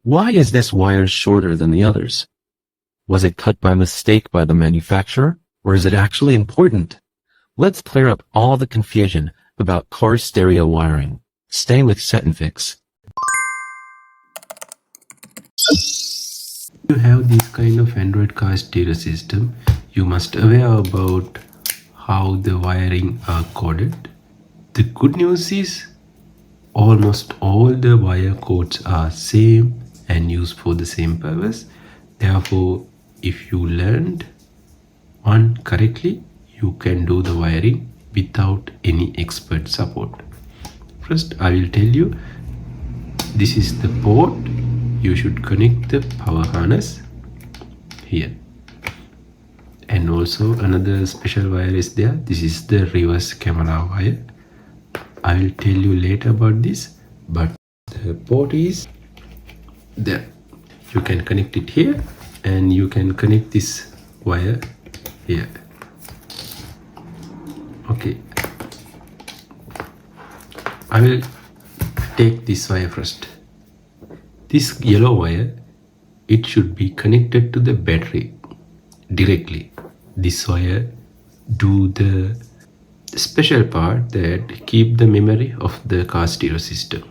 Why is this wire shorter than the others? Was it cut by mistake by the manufacturer, or is it actually important? Let's clear up all the confusion about car stereo wiring. Stay with SetNFix. If you have this kind of Android car stereo system, you must aware about how the wiring are coded. The good news is almost all the wire codes are same and used for the same purpose. Therefore, if you learned one correctly, you can do the wiring without any expert support. First, I will tell you, this is the port. You should connect the power harness here. And also another special wire is there. This is the reverse camera wire. I will tell you later about this, but the port is there. You can connect it here and you can connect this wire here. Okay, I will take this wire first. This yellow wire, it should be connected to the battery directly. This wire do the special part that keep the memory of the car stereo system.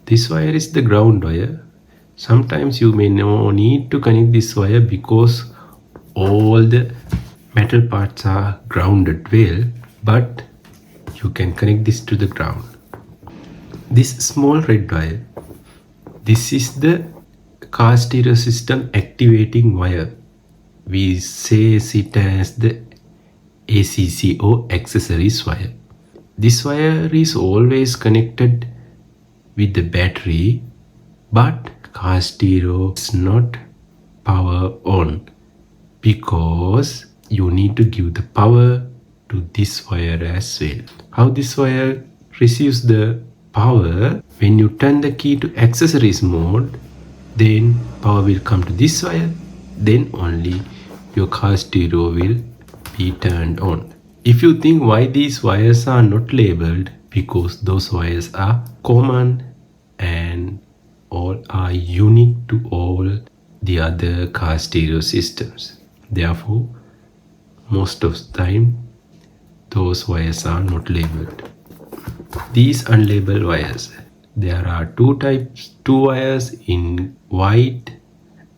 This wire is the ground wire. Sometimes you may no need to connect this wire because all the metal parts are grounded well, but you can connect this to the ground. This small red wire, this is the car stereo system activating wire. We say it as the ACC or accessories wire. This wire is always connected with the battery, but car stereo is not power on because you need to give the power to this wire as well. How this wire receives the power? When you turn the key to accessories mode, then power will come to this wire, then only your car stereo will be turned on. If you think why these wires are not labeled, because those wires are common and all are unique to all the other car stereo systems. Therefore, most of the time those wires are not labeled. These unlabeled wires, there are two types, two wires in white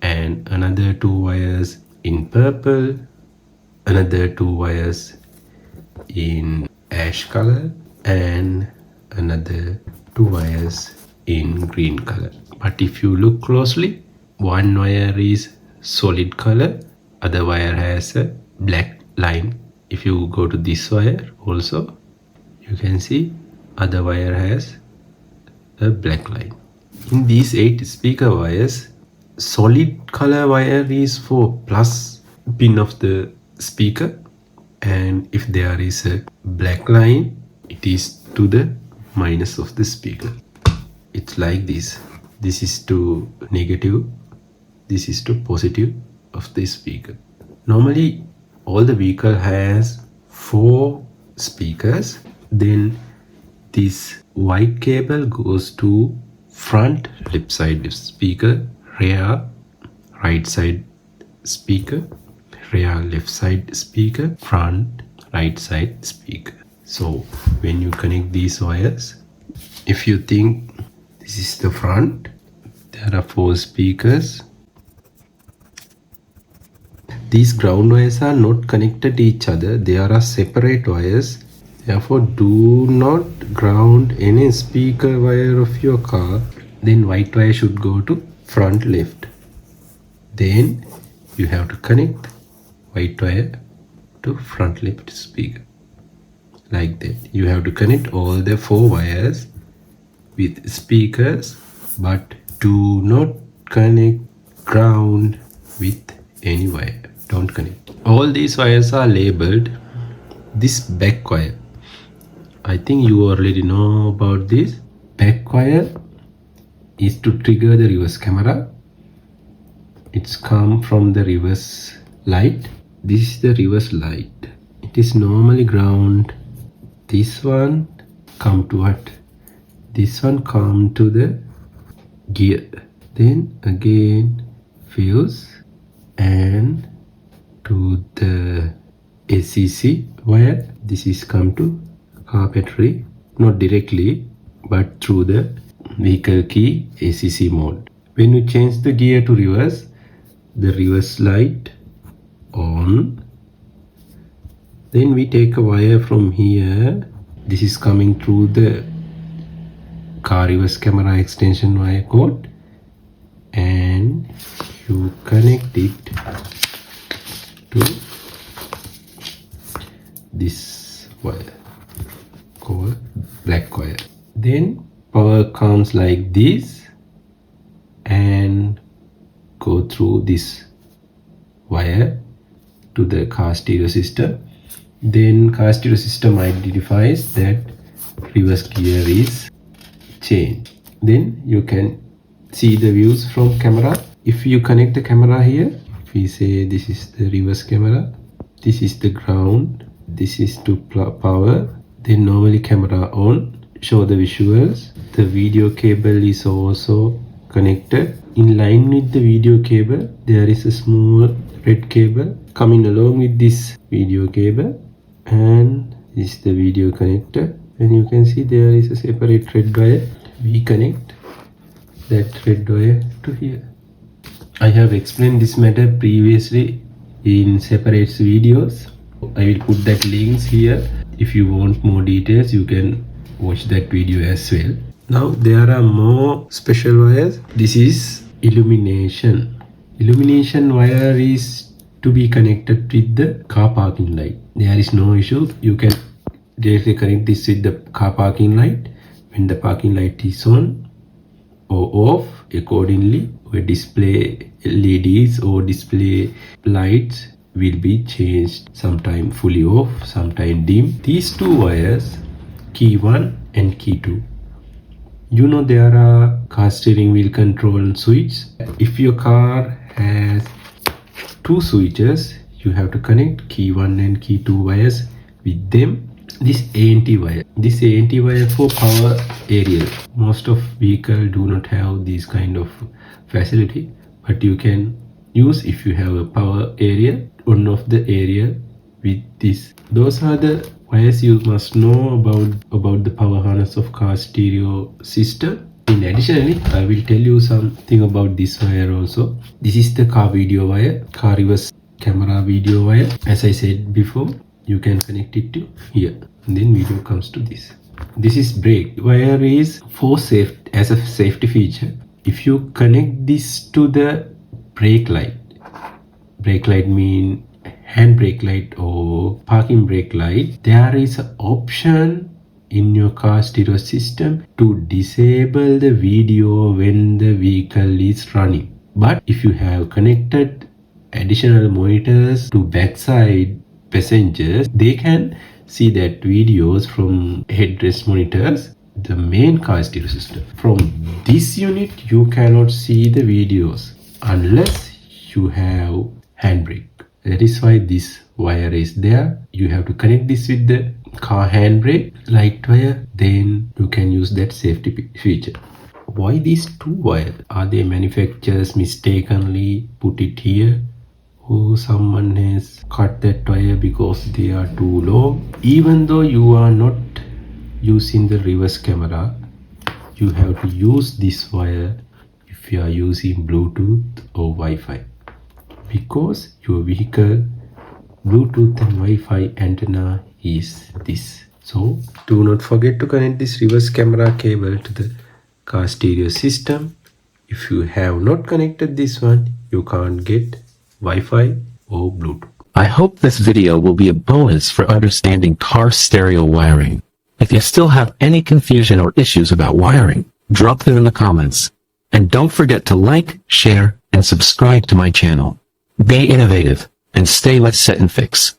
and another two wires in purple, another two wires in ash color and another two wires in green color. But if you look closely, one wire is solid color, other wire has a black line. If you go to this wire also, you can see other wire has a black line. In these 8 speaker wires, solid color wire is for plus pin of the speaker, and if there is a black line, it is to the minus of the speaker. It's like this. This is to negative, this is to positive of the speaker. Normally all the vehicle has 4 speakers. Then this white cable goes to front left side speaker, rear right side speaker, rear left side speaker, front right side speaker. So when you connect these wires, if you think this is the front, there are 4 speakers. These ground wires are not connected to each other, they are separate wires. Therefore, do not ground any speaker wire of your car. Then white wire should go to front left. Then you have to connect white wire to front left speaker. Like that. You have to connect all the 4 wires with speakers, but do not connect ground with any wire. Don't connect. All these wires are labeled. This back wire, I think you already know about this. Back wire is to trigger the reverse camera. It's come from the reverse light. This is the reverse light. It is normally ground. This one come to what? This one come to the gear. then again fuse and to the ACC wire. This is come to car battery, not directly but through the vehicle key ACC mode. When you change the gear to reverse, the reverse light on. Then we take a wire from here. This is coming through the car reverse camera extension wire cord, and you connect it to this wire called black wire. Then power comes like this and go through this wire to the car stereo system. Then car stereo system identifies that reverse gear is changed. Then you can see the views from camera. If you connect the camera here, if we say this is the reverse camera, this is the ground, this is to power, then normally camera on, show the visuals. The video cable is also connected. In line with the video cable, there is a small red cable coming along with this video cable, and this is the video connector. And you can see there is a separate red wire. We connect that red wire to here. I have explained this matter previously in separate videos. I will put that links here. If you want more details, you can watch that video as well. Now there are more special wires. This is illumination. Illumination wire is to be connected with the car parking light. There is no issue. You can directly connect this with the car parking light. When the parking light is on or off, accordingly, where display LEDs or display lights will be changed. Sometime fully off, sometime dim. These two wires, key 1 and key 2. You know there are car steering wheel control switches. If your car has two switches, you have to connect key 1 and key 2 wires with them. This ANT wire. This ANT wire for power aerial. Most of vehicles do not have this kind of facility, but you can use if you have a power aerial, one of the area with this. Those are the wires you must know about the power harness of car stereo system. In additionally, I will tell you something about this wire also. This is the car video wire, car reverse camera video wire. As I said before, you can connect it to here, and then video comes to this. This is brake wire is for safety, as a safety feature. If you connect this to the brake light mean handbrake light or parking brake light, there is an option in your car stereo system to disable the video when the vehicle is running. But if you have connected additional monitors to backside passengers, they can see that videos from headrest monitors, the main car stereo system. From this unit, you cannot see the videos unless you have handbrake. That is why this wire is there. You have to connect this with the car handbrake light wire, then you can use that safety feature. Why these two wires? Are they manufacturers mistakenly put it here? Or someone has cut that wire because they are too long? Even though you are not using the reverse camera, you have to use this wire if you are using Bluetooth or Wi-Fi, because your vehicle Bluetooth and Wi-Fi antenna is this. So do not forget to connect this reverse camera cable to the car stereo system. If you have not connected this one, you can't get Wi-Fi or Bluetooth. I hope this video will be a bonus for understanding car stereo wiring. If you still have any confusion or issues about wiring, drop them in the comments. And don't forget to like, share, and subscribe to my channel. Be innovative and stay with SetNFix.